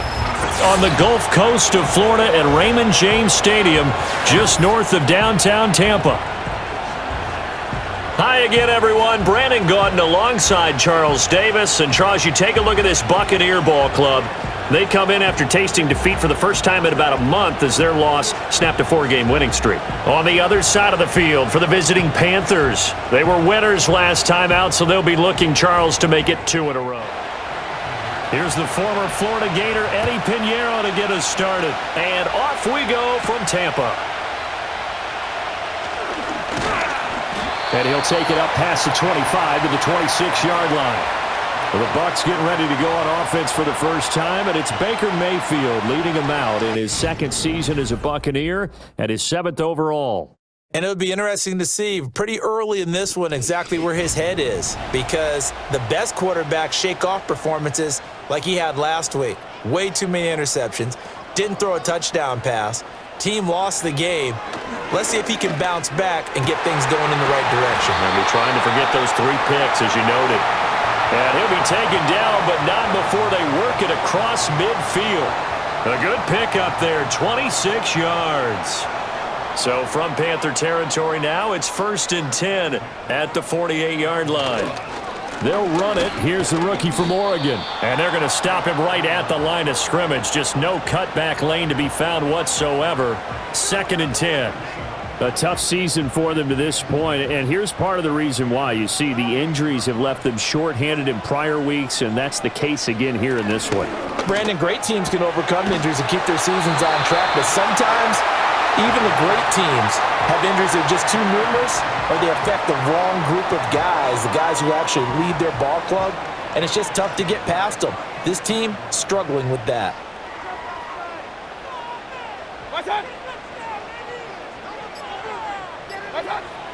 On the Gulf Coast of Florida at Raymond James Stadium, just north of downtown Tampa. Hi again, everyone. Brandon Gaudin alongside Charles Davis. And Charles, you take a look at this Buccaneer ball club. They come in after tasting defeat for the first time in about a month as their loss snapped a 4-game winning streak. On the other side of the field for the visiting Panthers, they were winners last time out, so they'll be looking, Charles, to make it 2 in a row. Here's the former Florida Gator Eddie Pinheiro to get us started. And off we go from Tampa. And he'll take it up past the 25 to the 26-yard line. Well, the Bucs getting ready to go on offense for the first time, and it's Baker Mayfield leading them out in his second season as a Buccaneer and his 7th overall. And it would be interesting to see pretty early in this one exactly where his head is, because the best quarterbacks shake off performances like he had last week. Way too many interceptions. Didn't throw a touchdown pass. Team lost the game. Let's see if he can bounce back and get things going in the right direction. And we're trying to forget those 3 picks, as you noted. And he'll be taken down, but not before they work it across midfield. A good pick up there, 26 yards. So from Panther territory now, it's 1st and 10 at the 48-yard line. They'll run it. Here's the rookie from Oregon. And they're going to stop him right at the line of scrimmage. Just no cutback lane to be found whatsoever. 2nd and 10. A tough season for them to this point, and here's part of the reason why. You see the injuries have left them shorthanded in prior weeks, and that's the case again here in this one. Brandon, great teams can overcome injuries and keep their seasons on track, but sometimes even the great teams have injuries that are just too numerous, or they affect the wrong group of guys, the guys who actually lead their ball club, and it's just tough to get past them. This team struggling with that.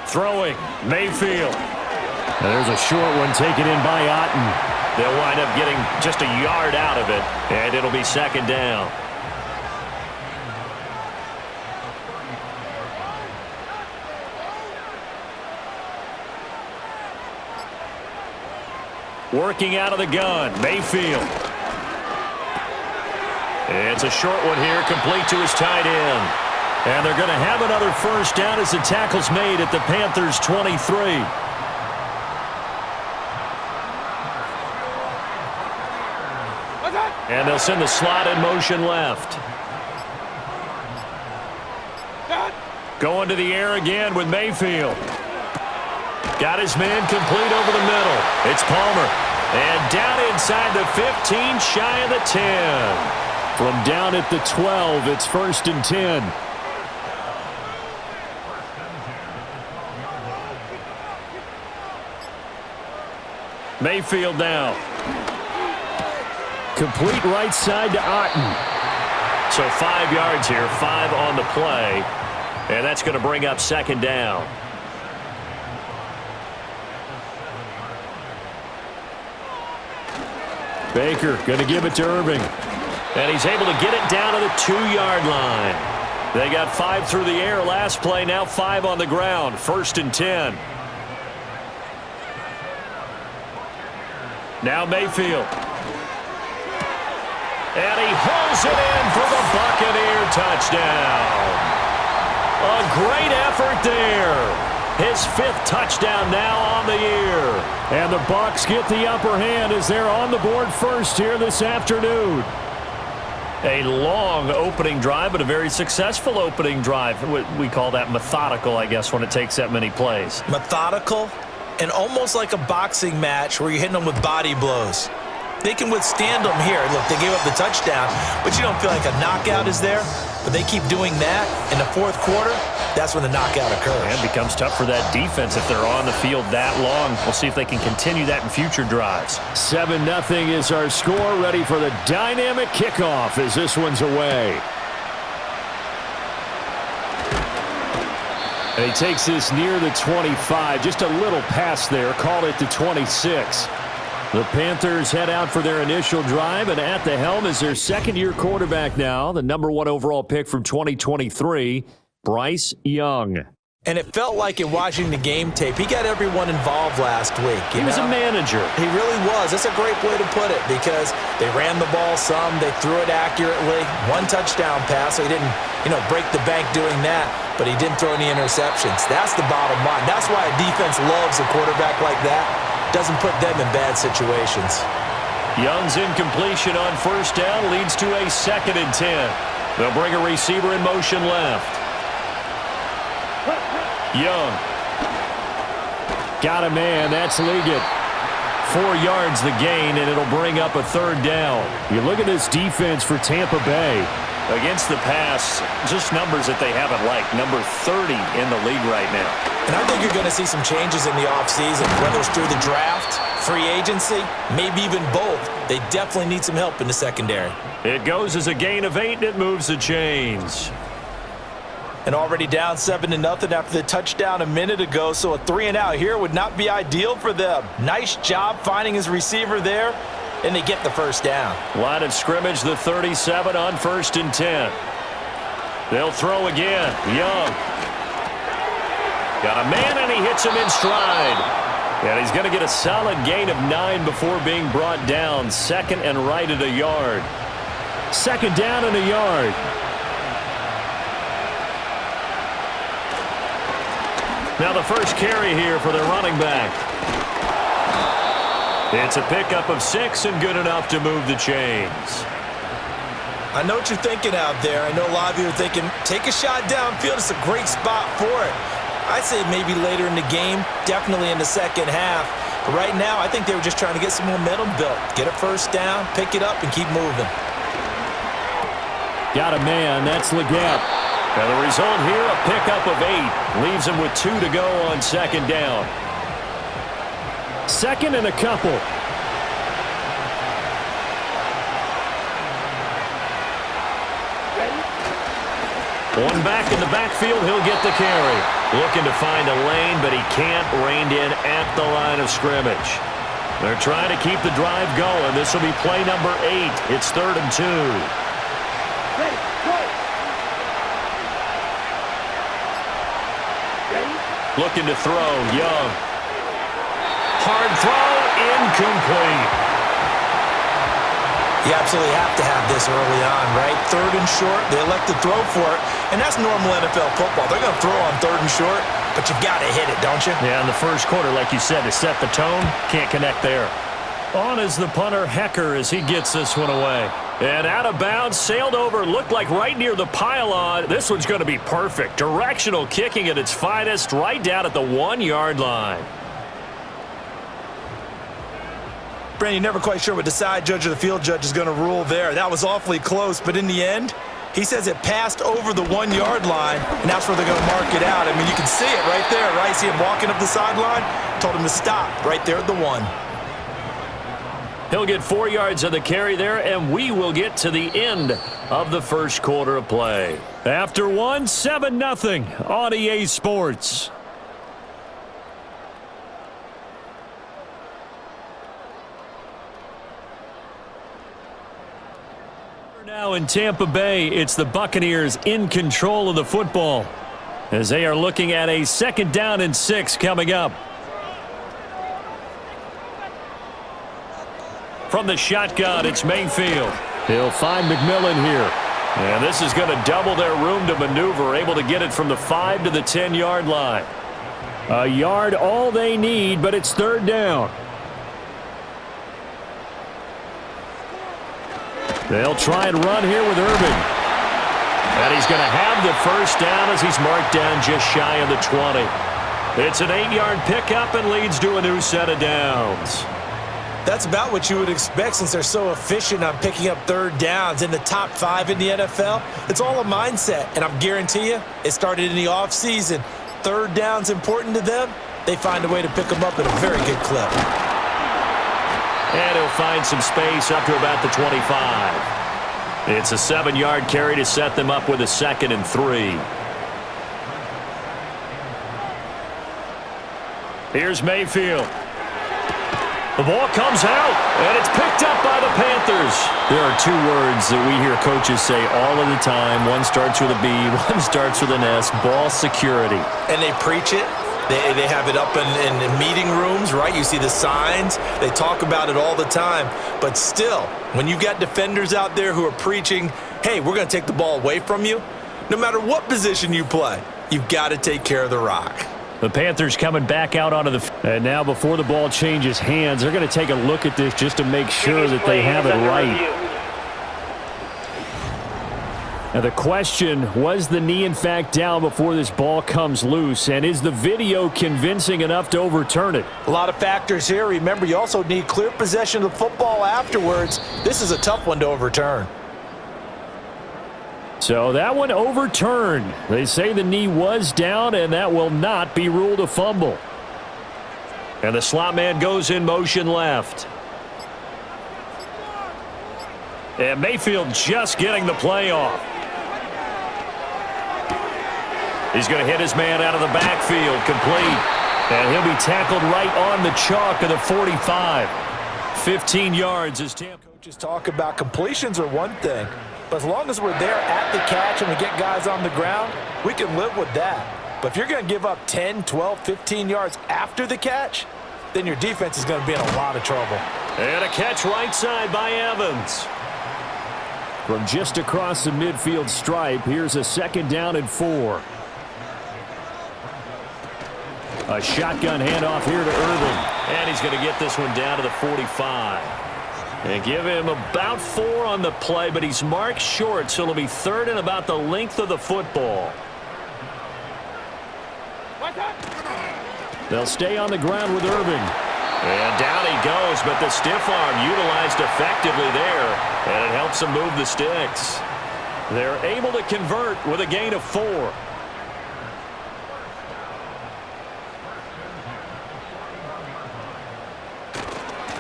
Throwing, Mayfield. And there's a short one taken in by Otten. They'll wind up getting just a yard out of it, and it'll be 2nd down. Working out of the gun, Mayfield. It's a short one here, complete to his tight end. And they're going to have another 1st down as the tackle's made at the Panthers' 23. And they'll send the slot in motion left. Going to the air again with Mayfield. Got his man complete over the middle. It's Palmer. And down inside the 15, shy of the 10. From down at the 12, it's 1st and 10. Mayfield now. Complete right side to Otten. So 5 yards here, 5 on the play. And that's going to bring up 2nd down. Baker going to give it to Irving. And he's able to get it down to the 2-yard line. They got 5 through the air last play, now 5 on the ground. 1st and 10. Now Mayfield. And he hauls it in for the Buccaneer touchdown. A great effort there. His 5th touchdown now on the year. And the Bucs get the upper hand as they're on the board first here this afternoon. A long opening drive, but a very successful opening drive. We call that methodical, I guess, when it takes that many plays. Methodical and almost like a boxing match where you're hitting them with body blows. They can withstand them here. Look, they gave up the touchdown, but you don't feel like a knockout is there. But they keep doing that in the 4th quarter. That's when the knockout occurs. And it becomes tough for that defense if they're on the field that long. We'll see if they can continue that in future drives. 7-0 is our score. Ready for the dynamic kickoff as this one's away. And he takes this near the 25. Just a little pass there. Called it the 26. The Panthers head out for their initial drive, and at the helm is their 2nd-year quarterback now, the #1 overall pick from 2023, Bryce Young. And it felt like in watching the game tape, he got everyone involved last week. He was a manager. He really was. That's a great way to put it because they ran the ball some, they threw it accurately. One touchdown pass, so he didn't, break the bank doing that, but he didn't throw any interceptions. That's the bottom line. That's why a defense loves a quarterback like that. Doesn't put them in bad situations. Young's incompletion on first down leads to a 2nd and 10. They'll bring a receiver in motion left. Young. Got a man. That's Liggett. 4 yards the gain, and it'll bring up a 3rd down. You look at this defense for Tampa Bay. Against the pass, just numbers that they haven't liked. Number 30 in the league right now. And I think you're going to see some changes in the offseason, whether it's through the draft, free agency, maybe even both. They definitely need some help in the secondary. It goes as a gain of 8, and it moves the chains. And already down 7-0 after the touchdown a minute ago, so a 3-and-out here would not be ideal for them. Nice job finding his receiver there, and they get the first down. Line of scrimmage, the 37 on 1st and 10. They'll throw again. Young. Got a man, and he hits him in stride. And he's going to get a solid gain of 9 before being brought down. 2nd and right at a yard. 2nd down and a yard. Now the first carry here for their running back. It's a pickup of 6 and good enough to move the chains. I know what you're thinking out there. I know a lot of you are thinking, take a shot downfield. It's a great spot for it. I'd say maybe later in the game, definitely in the second half. But right now, I think they were just trying to get some momentum built. Get a first down, pick it up, and keep moving. Got a man. That's Liggett. And the result here, a pickup of 8. Leaves him with 2 to go on 2nd down. 2nd and a couple. One back in the backfield, he'll get the carry. Looking to find a lane, but he can't. Reined in at the line of scrimmage. They're trying to keep the drive going. This will be play number 8. It's 3rd and 2. Looking to throw, Young. Hard throw, incomplete. You absolutely have to have this early on, right? 3rd and short, they elect to throw for it, and that's normal NFL football. They're going to throw on 3rd and short, but you've got to hit it, don't you? Yeah, in the first quarter, like you said, to set the tone, can't connect there. On is the punter, Hecker, as he gets this one away. And out of bounds, sailed over, looked like right near the pylon. This one's going to be perfect. Directional kicking at its finest, right down at the 1-yard line. Brandon, you're never quite sure what the side judge or the field judge is going to rule there. That was awfully close, but in the end, he says it passed over the 1-yard line, and that's where they're going to mark it out. I mean, you can see it right there, right? See him walking up the sideline? Told him to stop right there at the 1. He'll get 4 yards of the carry there, and we will get to the end of the first quarter of play. After 1, 7-0 on EA Sports. Now in Tampa Bay, it's the Buccaneers in control of the football as they are looking at a 2nd down and 6 coming up. From the shotgun, it's Mayfield. He'll find McMillan here. And this is going to double their room to maneuver, able to get it from the 5 to the 10-yard line. A yard all they need, but it's 3rd down. They'll try and run here with Irving. And he's going to have the first down as he's marked down just shy of the 20. It's an 8-yard pickup and leads to a new set of downs. That's about what you would expect since they're so efficient on picking up 3rd downs in the top 5 in the NFL. It's all a mindset, and I guarantee you it started in the offseason. 3rd down's important to them. They find a way to pick them up at a very good clip. And he'll find some space up to about the 25. It's a 7-yard carry to set them up with a 2nd and 3. Here's Mayfield. The ball comes out, and it's picked up by the Panthers. There are two words that we hear coaches say all of the time. One starts with a B, one starts with an S, ball security. And they preach it. They have it up in meeting rooms, right? You see the signs. They talk about it all the time. But still, when you've got defenders out there who are preaching, hey, we're going to take the ball away from you, no matter what position you play, you've got to take care of the rock. The Panthers coming back out onto the and now before the ball changes hands, they're going to take a look at this just to make sure that they have it right. Now the question, was the knee in fact down before this ball comes loose, and is the video convincing enough to overturn it? A lot of factors here. Remember, you also need clear possession of the football afterwards. This is a tough one to overturn. So that one overturned. They say the knee was down, and that will not be ruled a fumble. And the slot man goes in motion left. And Mayfield just getting the play off. He's going to hit his man out of the backfield, complete. And he'll be tackled right on the chalk of the 45. 15 yards as Tampa. Coaches talk about completions are one thing, but as long as we're there at the catch and we get guys on the ground, we can live with that. But if you're going to give up 10, 12, 15 yards after the catch, then your defense is going to be in a lot of trouble. And a catch right side by Evans. From just across the midfield stripe, here's a 2nd down and 4. A shotgun handoff here to Irving. And he's going to get this one down to the 45. And give him about 4 on the play, but he's marked short, so it'll be 3rd and about the length of the football. They'll stay on the ground with Irving. And down he goes, but the stiff arm utilized effectively there, and it helps them move the sticks. They're able to convert with a gain of 4.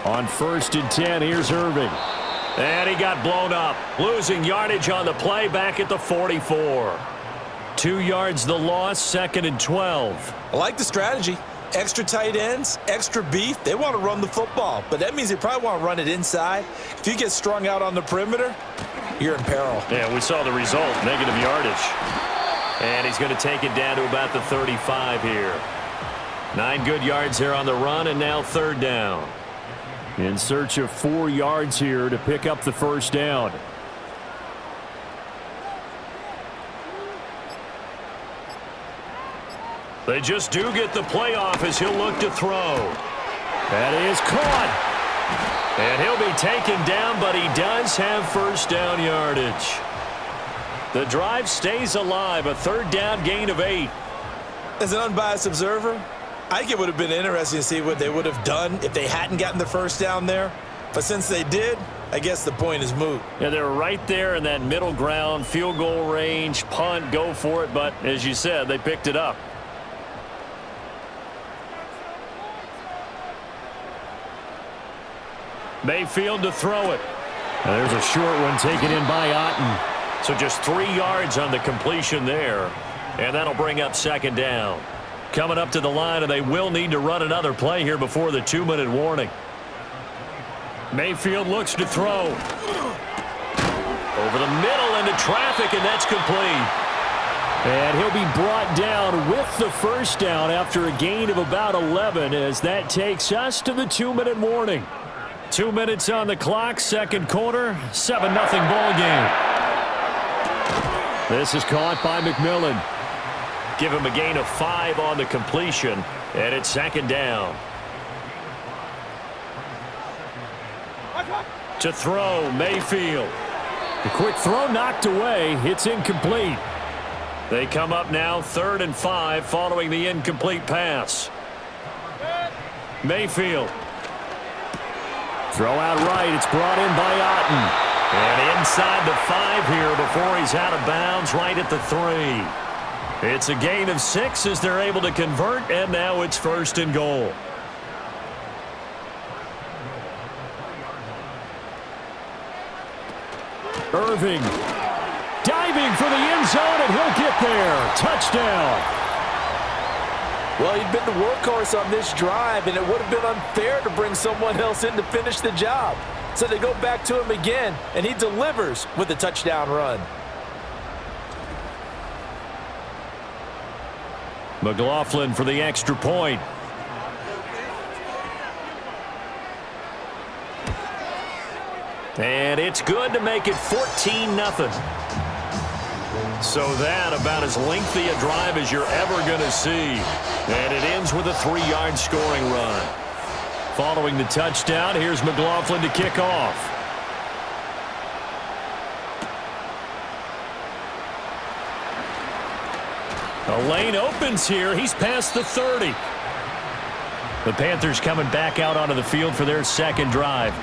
On 1st and 10, here's Irving. And he got blown up. Losing yardage on the play back at the 44. 2 yards the loss, 2nd and 12. I like the strategy. Extra tight ends, extra beef. They want to run the football, but that means they probably want to run it inside. If you get strung out on the perimeter, you're in peril. Yeah, we saw the result, negative yardage. And he's going to take it down to about the 35 here. 9 good yards here on the run, and now 3rd down. In search of 4 yards here to pick up the 1st down. They just do get the play off as he'll look to throw. That is caught. And he'll be taken down, but he does have 1st down yardage. The drive stays alive, a 3rd down gain of 8. As an unbiased observer, I think it would have been interesting to see what they would have done if they hadn't gotten the 1st down there. But since they did, I guess the point is moot. Yeah, they were right there in that middle ground, field goal range, punt, go for it. But as you said, they picked it up. Mayfield to throw it. And there's a short one taken in by Otten. So just 3 yards on the completion there. And that'll bring up 2nd down. Coming up to the line, and they will need to run another play here before the 2-minute warning. Mayfield looks to throw. Over the middle into traffic, and that's complete. And he'll be brought down with the 1st down after a gain of about 11 as that takes us to the 2-minute warning. 2 minutes on the clock, 2nd quarter, 7-0 ball game. This is caught by McMillan. Give him a gain of 5 on the completion, and it's 2nd down. To throw, Mayfield. The quick throw knocked away. It's incomplete. They come up now 3rd and 5 following the incomplete pass. Mayfield. Throw out right. It's brought in by Otten. And inside the 5 here before he's out of bounds right at the 3. It's a gain of 6 as they're able to convert, and now it's 1st and goal. Irving diving for the end zone, and he'll get there. Touchdown. Well, he'd been the workhorse on this drive, and it would have been unfair to bring someone else in to finish the job. So they go back to him again, and he delivers with a touchdown run. McLaughlin for the extra point. And it's good to make it 14-0. So that about as lengthy a drive as you're ever going to see. And it ends with a 3-yard scoring run. Following the touchdown, here's McLaughlin to kick off. A lane opens here. He's past the 30. The Panthers coming back out onto the field for their second drive.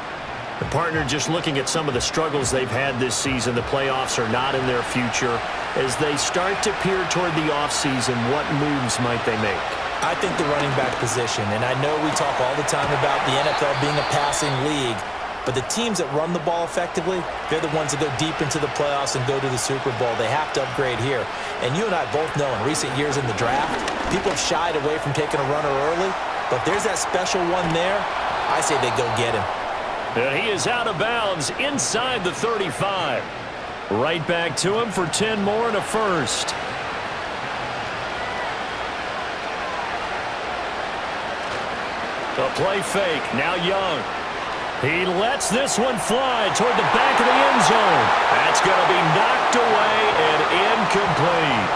The partner just looking at some of the struggles they've had this season. The playoffs are not in their future. As they start to peer toward the offseason, what moves might they make? I think the running back position, and I know we talk all the time about the NFL being a passing league, but the teams that run the ball effectively, they're the ones that go deep into the playoffs and go to the Super Bowl. They have to upgrade here. And you and I both know in recent years in the draft, people have shied away from taking a runner early, but if there's that special one there, I say they go get him. And he is out of bounds inside the 35. Right back to him for 10 more and a first. The play fake. Now Young. He lets this one fly toward the back of the end zone. That's going to be knocked away and incomplete.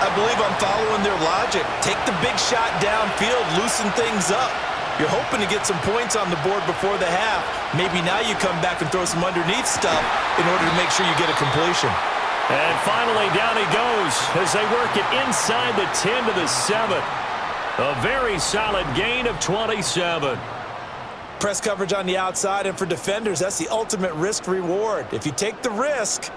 I believe I'm following their logic. Take the big shot downfield, loosen things up. You're hoping to get some points on the board before the half. Maybe now you come back and throw some underneath stuff in order to make sure you get a completion. And finally, down he goes as they work it inside the 10 to the 7. A very solid gain of 27. Press coverage on the outside, and for defenders, that's the ultimate risk-reward. If you take the risk,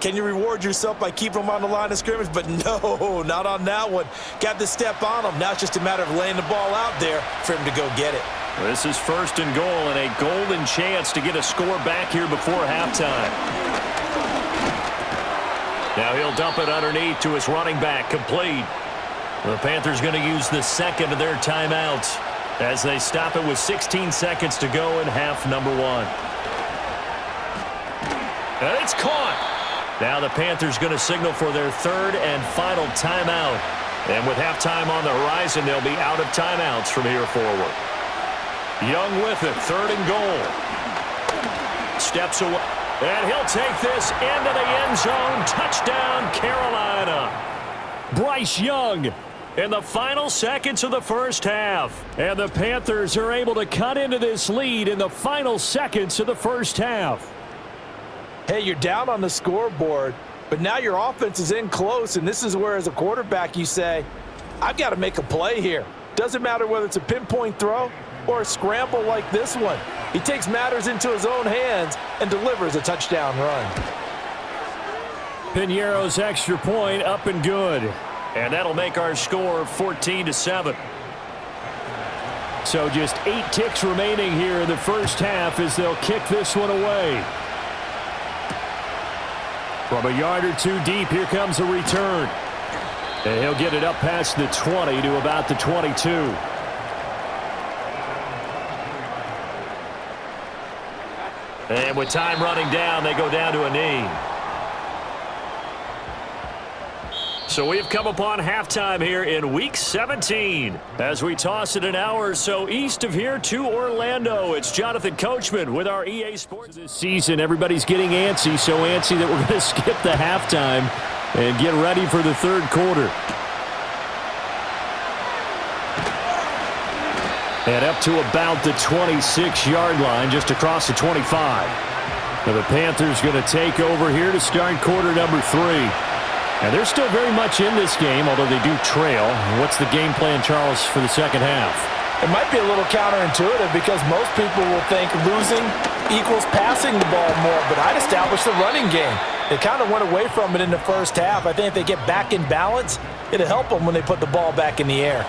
can you reward yourself by keeping them on the line of scrimmage? But no, not on that one. Got to step on them. Now it's just a matter of laying the ball out there for him to go get it. This is first and goal and a golden chance to get a score back here before halftime. Now he'll dump it underneath to his running back, complete. The Panthers going to use the second of their timeouts as they stop it with 16 seconds to go in half number 1. And it's caught. Now the Panthers going to signal for their third and final timeout. And with halftime on the horizon, they'll be out of timeouts from here forward. Young with it, third and goal. Steps away, and he'll take this into the end zone. Touchdown, Carolina. Bryce Young in the final seconds of the first half. And the Panthers are able to cut into this lead in the final seconds of the first half. Hey, you're down on the scoreboard, but now your offense is in close, and this is where, as a quarterback, you say, I've got to make a play here. Doesn't matter whether it's a pinpoint throw or a scramble like this one. He takes matters into his own hands and delivers a touchdown run. Piñeiro's extra point up and good. And that'll make our score 14-7. So just 8 ticks remaining here in the first half as they'll kick this one away. From a yard or two deep, here comes a return. And he'll get it up past the 20 to about the 22. And with time running down, they go down to a knee. So we've come upon halftime here in Week 17. As we toss it an hour or so east of here to Orlando, it's Jonathan Coachman with our EA Sports. This season, everybody's getting antsy, so antsy that we're going to skip the halftime and get ready for the third quarter. And up to about the 26-yard line, just across the 25. Now the Panthers going to take over here to start quarter number 3. And they're still very much in this game, although they do trail. What's the game plan, Charles, for the second half? It might be a little counterintuitive because most people will think losing equals passing the ball more, but I'd establish the running game. They kind of went away from it in the first half. I think if they get back in balance, it'll help them when they put the ball back in the air.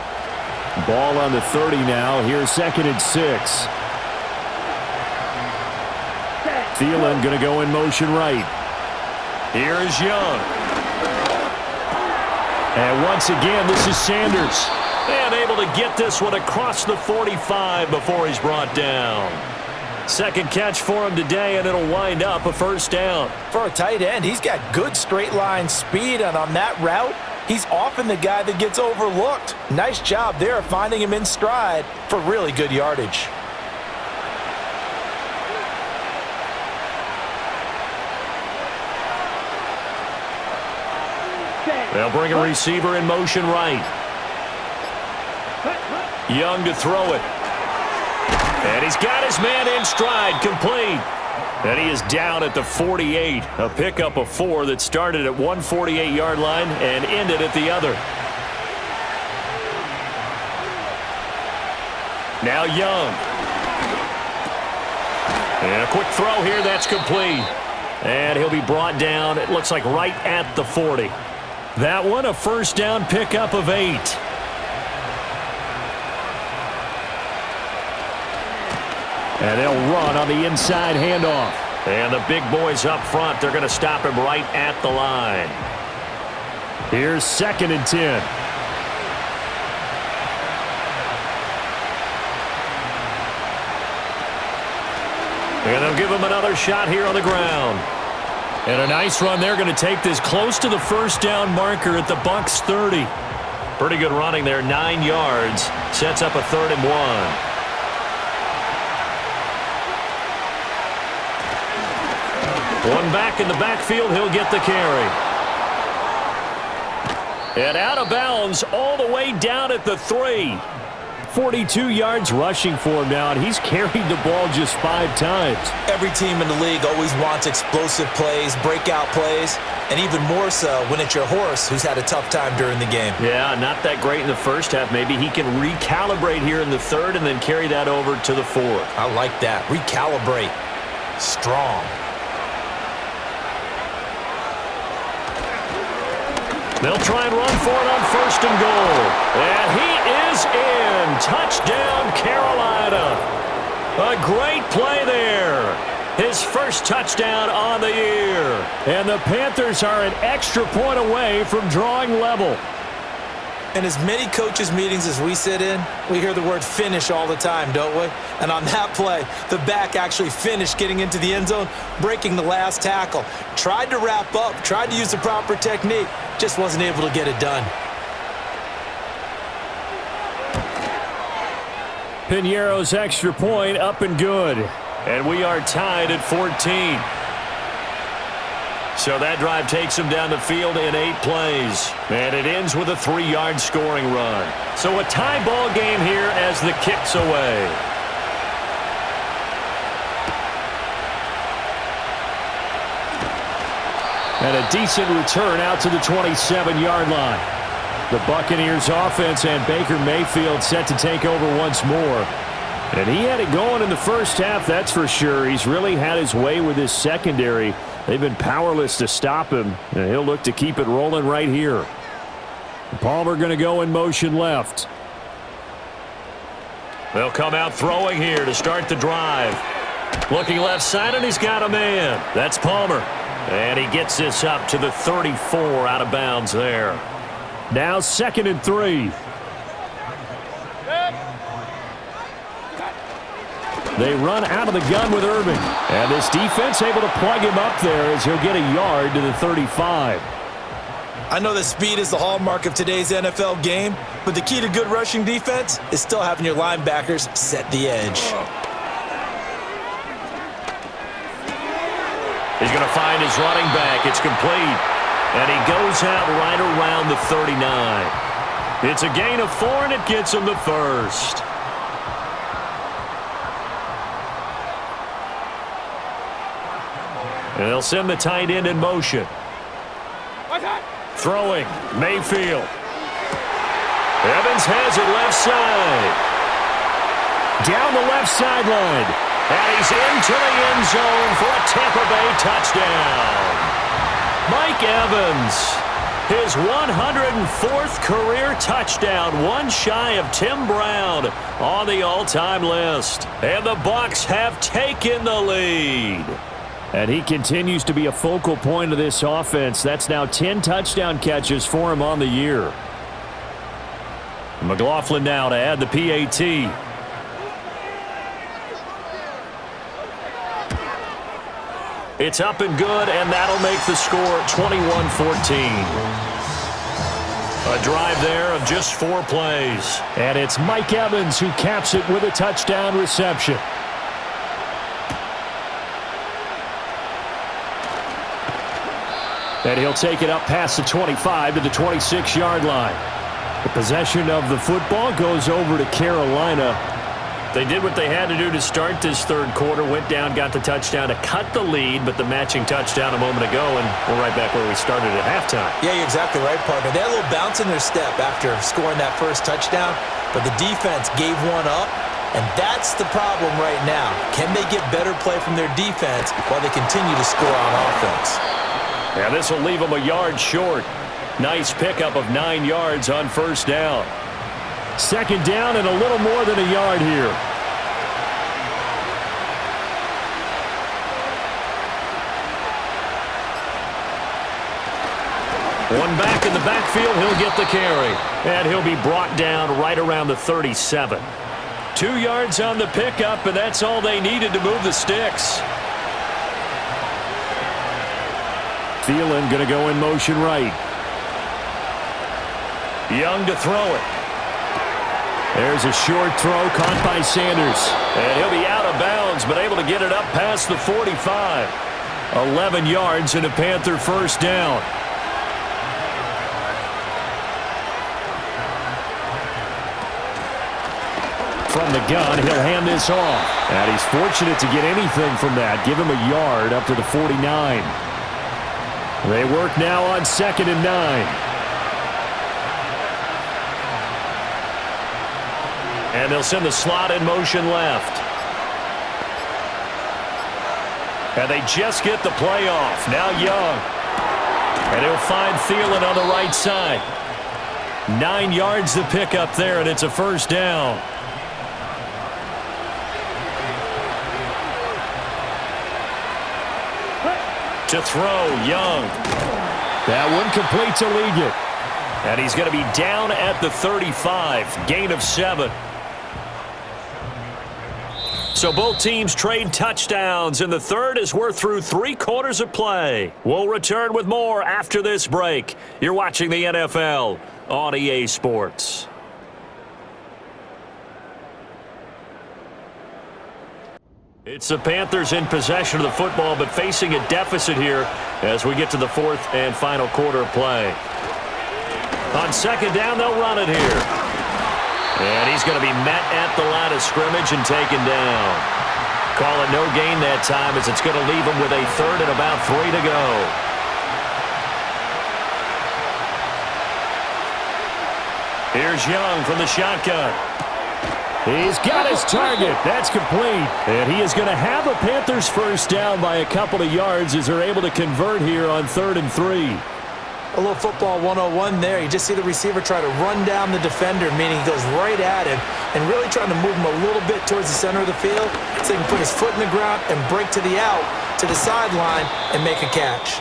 Ball on the 30 now. Here's second and 6. Thielen going to go in motion right. Here is Young. And once again, this is Sanders. And able to get this one across the 45 before he's brought down. Second catch for him today, and it'll wind up a first down. For a tight end, he's got good straight line speed, and on that route, he's often the guy that gets overlooked. Nice job there of finding him in stride for really good yardage. They'll bring a receiver in motion right. Young to throw it. And he's got his man in stride, complete. And he is down at the 48. A pickup of 4 that started at 148-yard line and ended at the other. Now Young. And a quick throw here, that's complete. And he'll be brought down, it looks like right at the 40. That one, a first down pickup of 8. And they'll run on the inside handoff. And the big boys up front, they're going to stop him right at the line. Here's 2nd and 10. And they'll give him another shot here on the ground. And a nice run. They're going to take this close to the first down marker at the Bucs 30. Pretty good running there, 9 yards. Sets up a 3rd and 1. One back in the backfield, he'll get the carry. And out of bounds all the way down at the 3. 42 yards rushing for him now, and he's carried the ball just 5 times. Every team in the league always wants explosive plays, breakout plays, and even more so when it's your horse who's had a tough time during the game. Yeah, not that great in the first half. Maybe he can recalibrate here in the 3rd and then carry that over to the 4th. I like that. Recalibrate. Strong. They'll try and run for it on 1st and goal. And he is in. Touchdown, Carolina. A great play there. His first touchdown on the year. And the Panthers are an extra point away from drawing level. In as many coaches' meetings as we sit in, we hear the word finish all the time, don't we? And on that play, the back actually finished getting into the end zone, breaking the last tackle. Tried to wrap up, tried to use the proper technique, just wasn't able to get it done. Piñeiro's extra point up and good. And we are tied at 14. So that drive takes him down the field in 8 plays. And it ends with a 3-yard scoring run. So a tie ball game here as the kick's away. And a decent return out to the 27-yard line. The Buccaneers offense and Baker Mayfield set to take over once more. And he had it going in the first half, that's for sure. He's really had his way with his secondary. They've been powerless to stop him, and he'll look to keep it rolling right here. Palmer going to go in motion left. They'll come out throwing here to start the drive. Looking left side, and he's got a man. That's Palmer. And he gets this up to the 34 out of bounds there. Now 2nd and 3. They run out of the gun with Irving. And this defense able to plug him up there as he'll get a yard to the 35. I know that speed is the hallmark of today's NFL game, but the key to good rushing defense is still having your linebackers set the edge. He's going to find his running back. It's complete. And he goes out right around the 39. It's a gain of 4, and it gets him the first. And they'll send the tight end in motion. Throwing, Mayfield. Evans has it left side. Down the left sideline. And he's into the end zone for a Tampa Bay touchdown. Mike Evans, his 104th career touchdown, one shy of Tim Brown on the all-time list. And the Bucs have taken the lead. And he continues to be a focal point of this offense. That's now 10 touchdown catches for him on the year. McLaughlin now to add the PAT. It's up and good, and that'll make the score 21-14. A drive there of just 4 plays. And it's Mike Evans who caps it with a touchdown reception. And he'll take it up past the 25 to the 26-yard line. The possession of the football goes over to Carolina. They did what they had to do to start this third quarter, went down, got the touchdown to cut the lead, but the matching touchdown a moment ago, and we're right back where we started at halftime. Yeah, you're exactly right, partner. They had a little bounce in their step after scoring that first touchdown, but the defense gave one up, and that's the problem right now. Can they get better play from their defense while they continue to score on offense? Yeah, this will leave them a yard short. Nice pickup of 9 yards on first down. Second down and a little more than a yard here. One back in the backfield, he'll get the carry. And he'll be brought down right around the 37. 2 yards on the pickup, and that's all they needed to move the sticks. Thielen going to go in motion right. Young to throw it. There's a short throw caught by Sanders. And he'll be out of bounds, but able to get it up past the 45. 11 yards and a Panther first down. From the gun, he'll hand this off. And he's fortunate to get anything from that. Give him a yard up to the 49. They work now on 2nd and 9. And they'll send the slot in motion left. And they just get the play off. Now Young. And he'll find Thielen on the right side. 9 yards to pick up there, and it's a first down. To throw, Young. That one complete to Ligon. And he's going to be down at the 35. Gain of 7. So both teams trade touchdowns, and the third as we're through 3 quarters of play. We'll return with more after this break. You're watching the NFL on EA Sports. It's the Panthers in possession of the football, but facing a deficit here as we get to the 4th and final quarter of play. On 2nd down, they'll run it here. And he's going to be met at the line of scrimmage and taken down. Call it no gain that time, as it's going to leave him with a 3rd and about 3 to go. Here's Young from the shotgun. He's got his target. That's complete. And he is going to have a Panthers first down by a couple of yards as they're able to convert here on 3rd and 3. A little football 101 there. You just see the receiver try to run down the defender, meaning he goes right at him and really trying to move him a little bit towards the center of the field so he can put his foot in the ground and break to the out, to the sideline, and make a catch.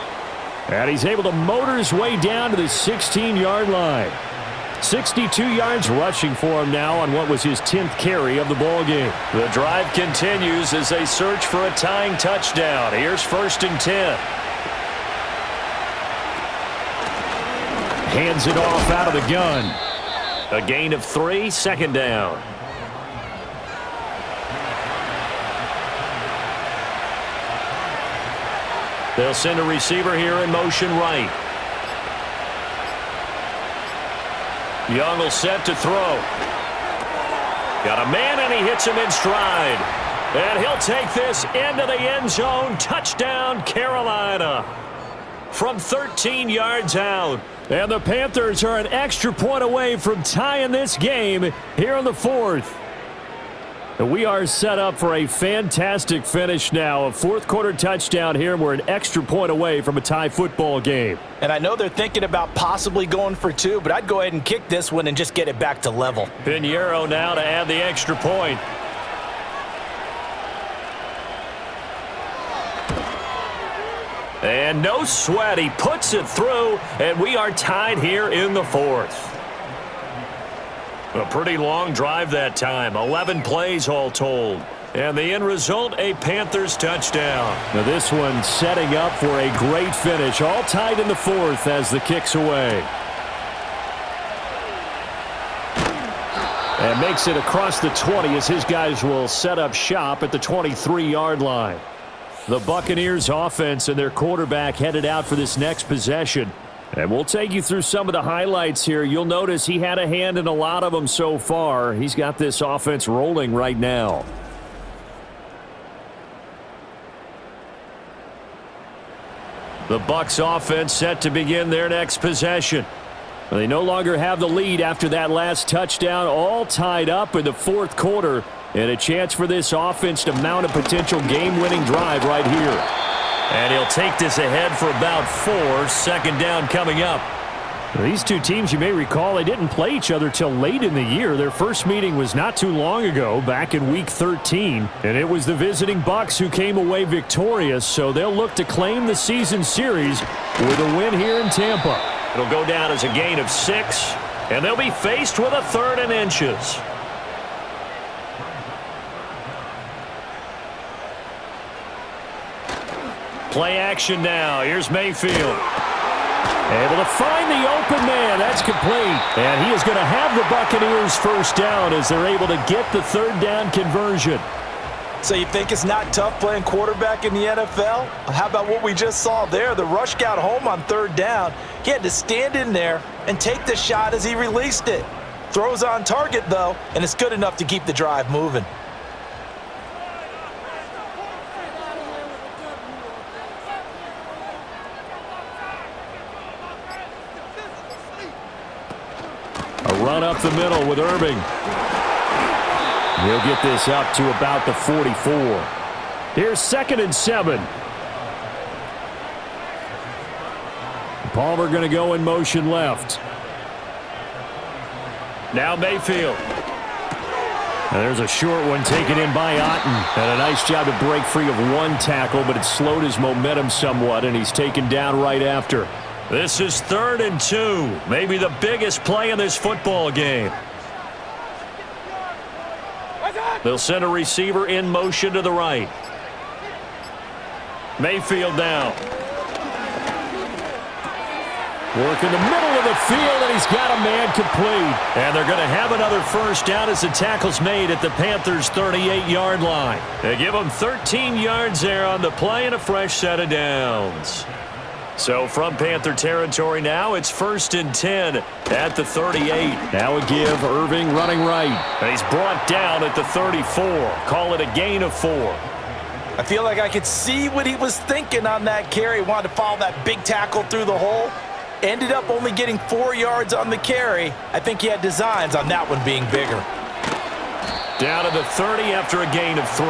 And he's able to motor his way down to the 16-yard line. 62 yards rushing for him now on what was his 10th carry of the ball game. The drive continues as they search for a tying touchdown. Here's 1st and 10. Hands it off out of the gun. A gain of 3, 2nd down. They'll send a receiver here in motion right. Young will set to throw. Got a man, and he hits him in stride. And he'll take this into the end zone. Touchdown, Carolina. From 13 yards out. And the Panthers are an extra point away from tying this game here in the 4th. And we are set up for a fantastic finish now. A 4th quarter touchdown here. We're an extra point away from a tie football game. And I know they're thinking about possibly going for 2, but I'd go ahead and kick this one and just get it back to level. Pinheiro now to add the extra point. And no sweat. He puts it through, and we are tied here in the 4th. A pretty long drive that time, 11 plays all told. And the end result, a Panthers touchdown. Now this one setting up for a great finish, all tied in the fourth as the kick's away. And makes it across the 20 as his guys will set up shop at the 23-yard line. The Buccaneers offense and their quarterback headed out for this next possession. And we'll take you through some of the highlights here. You'll notice he had a hand in a lot of them so far. He's got this offense rolling right now. The Bucs offense set to begin their next possession. They no longer have the lead after that last touchdown, all tied up in the fourth quarter, and a chance for this offense to mount a potential game-winning drive right here. And he'll take this ahead for about 4, second down coming up. These two teams, you may recall, they didn't play each other till late in the year. Their first meeting was not too long ago, back in Week 13, and it was the visiting Bucs who came away victorious, so they'll look to claim the season series with a win here in Tampa. It'll go down as a gain of 6, and they'll be faced with a 3rd and inches. Play action now. Here's Mayfield. Able to find the open man. That's complete. And he is going to have the Buccaneers first down as they're able to get the 3rd down conversion. So you think it's not tough playing quarterback in the NFL? How about what we just saw there? The rush got home on 3rd down. He had to stand in there and take the shot as he released it. Throws on target, though, and it's good enough to keep the drive moving. A run up the middle with Irving. He'll get this up to about the 44. Here's 2nd and 7. Palmer going to go in motion left. Now Mayfield. And there's a short one taken in by Otten. And a nice job to break free of one tackle, but it slowed his momentum somewhat, and he's taken down right after. This is 3rd and 2. Maybe the biggest play in this football game. They'll send a receiver in motion to the right. Mayfield now. Work in the middle of the field, and he's got a man complete. And they're going to have another first down as the tackle's made at the Panthers' 38-yard line. They give them 13 yards there on the play and a fresh set of downs. So from Panther territory now, it's 1st and 10 at the 38. Now a give, Irving running right. And he's brought down at the 34. Call it a gain of 4. I feel like I could see what he was thinking on that carry. He wanted to follow that big tackle through the hole. Ended up only getting 4 yards on the carry. I think he had designs on that one being bigger. Down to the 30 after a gain of 3.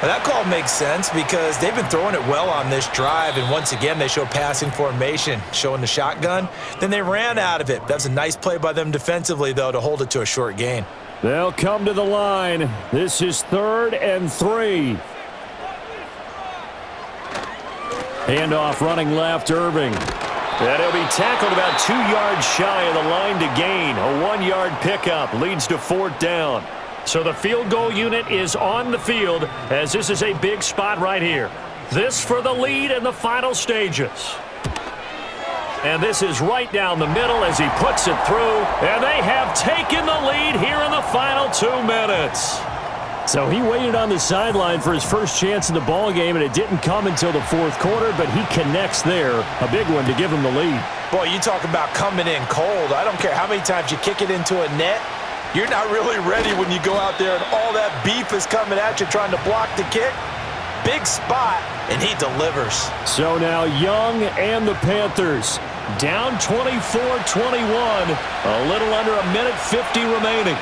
Well, that call makes sense because they've been throwing it well on this drive, and once again they show passing formation, showing the shotgun. Then they ran out of it. That's a nice play by them defensively, though, to hold it to a short gain. They'll come to the line. This is 3rd and 3. Handoff running left, Irving. And he'll be tackled about 2 yards shy of the line to gain. A 1-yard pickup leads to 4th down. So the field goal unit is on the field as this is a big spot right here. This for the lead in the final stages. And this is right down the middle as he puts it through. And they have taken the lead here in the final 2 minutes. So he waited on the sideline for his first chance in the ball game, and it didn't come until the 4th quarter, but he connects there. A big one to give him the lead. Boy, you talk about coming in cold. I don't care how many times you kick it into a net. You're not really ready when you go out there and all that beef is coming at you trying to block the kick. Big spot, and he delivers. So now Young and the Panthers down 24-21. A little under a minute 50 remaining.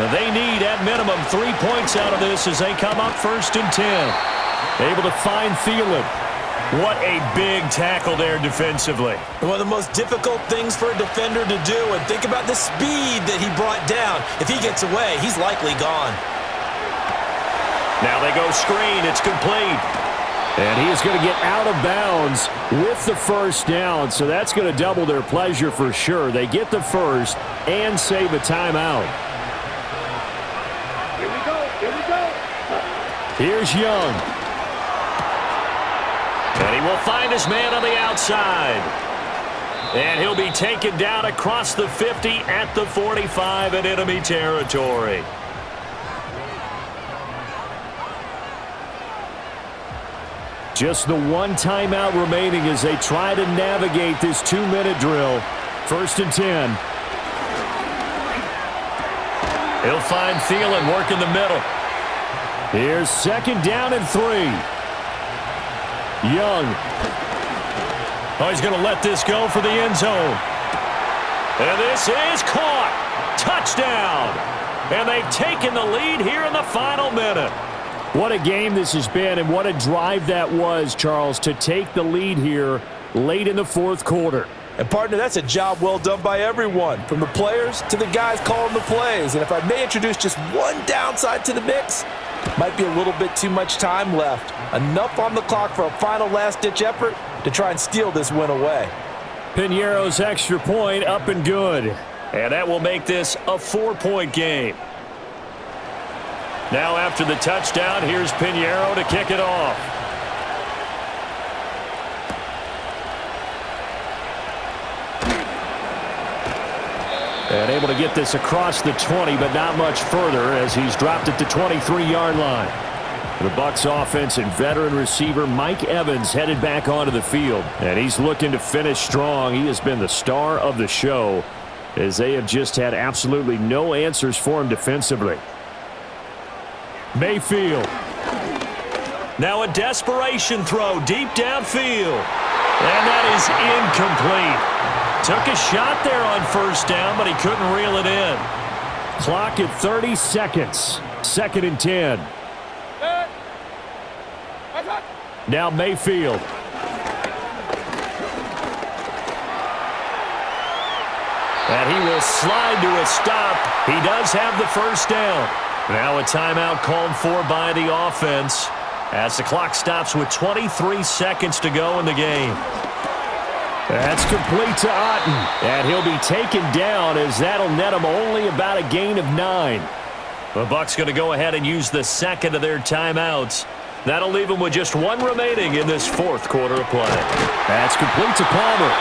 They need, at minimum, 3 points out of this as they come up 1st and 10. Able to find Thielen. What a big tackle there defensively. One of the most difficult things for a defender to do, and think about the speed that he brought down. If he gets away, he's likely gone. Now they go screen. It's complete. And he is going to get out of bounds with the first down, so that's going to double their pleasure for sure. They get the first and save a timeout. Here we go. Here's Young. And he will find his man on the outside. And he'll be taken down across the 50 at the 45 in enemy territory. Just the one timeout remaining as they try to navigate this 2-minute drill. 1st and 10. He'll find Thielen working the middle. Here's 2nd down and 3. Young. Oh, he's going to let this go for the end zone. And this is caught. Touchdown. And they've taken the lead here in the final minute. What a game this has been, and what a drive that was, Charles, to take the lead here late in the 4th quarter. And, partner, that's a job well done by everyone, from the players to the guys calling the plays. And if I may introduce just one downside to the mix, might be a little bit too much time left. Enough on the clock for a final last-ditch effort to try and steal this win away. Piñeiro's extra point up and good. And that will make this a 4-point game. Now after the touchdown, here's Piñeiro to kick it off. And able to get this across the 20, but not much further as he's dropped at the 23-yard line. The Bucs offense and veteran receiver Mike Evans headed back onto the field. And he's looking to finish strong. He has been the star of the show as they have just had absolutely no answers for him defensively. Mayfield. Now a desperation throw deep downfield. And that is incomplete. Took a shot there on 1st down, but he couldn't reel it in. Clock at 30 seconds. 2nd and 10. Now Mayfield. And he will slide to a stop. He does have the 1st down. Now a timeout called for by the offense as the clock stops with 23 seconds to go in the game. That's complete to Otten. And he'll be taken down as that'll net him only about a gain of 9. The Bucs going to go ahead and use the 2nd of their timeouts. That'll leave them with just 1 remaining in this 4th quarter of play. That's complete to Palmer.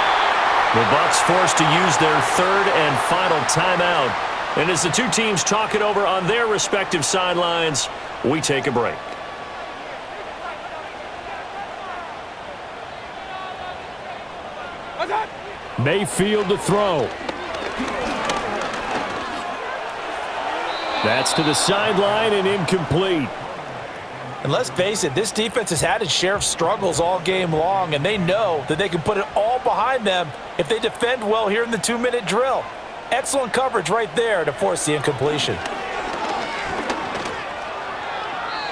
The Bucs forced to use their 3rd and final timeout. And as the two teams talk it over on their respective sidelines, we take a break. Mayfield to throw. That's to the sideline and incomplete. And let's face it, this defense has had its share of struggles all game long, and they know that they can put it all behind them if they defend well here in the 2-minute drill. Excellent coverage right there to force the incompletion.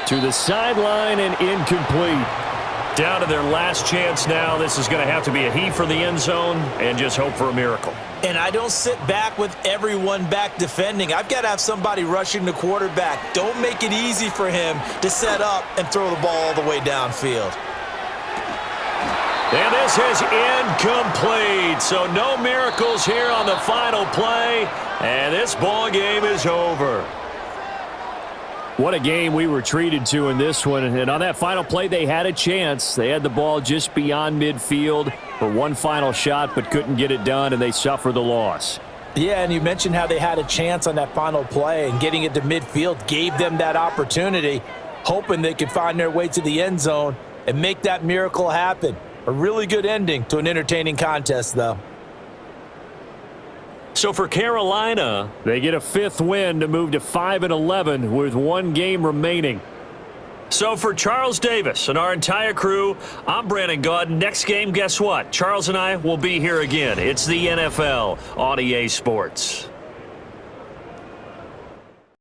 To the sideline and incomplete. Down to their last chance now. This is going to have to be a heave for the end zone and just hope for a miracle. And I don't sit back with everyone back defending. I've got to have somebody rushing the quarterback. Don't make it easy for him to set up and throw the ball all the way downfield. And this is incomplete. So no miracles here on the final play. And this ball game is over. What a game we were treated to in this one. And on that final play, they had a chance. They had the ball just beyond midfield for one final shot, but couldn't get it done, and they suffer the loss. Yeah, and you mentioned how they had a chance on that final play, and getting it to midfield gave them that opportunity, hoping they could find their way to the end zone and make that miracle happen. A really good ending to an entertaining contest, though. So for Carolina, they get a 5th win to move to 5-11 with 1 game remaining. So for Charles Davis and our entire crew, I'm Brandon Gaudin. Next game, guess what? Charles and I will be here again. It's the NFL on EA Sports.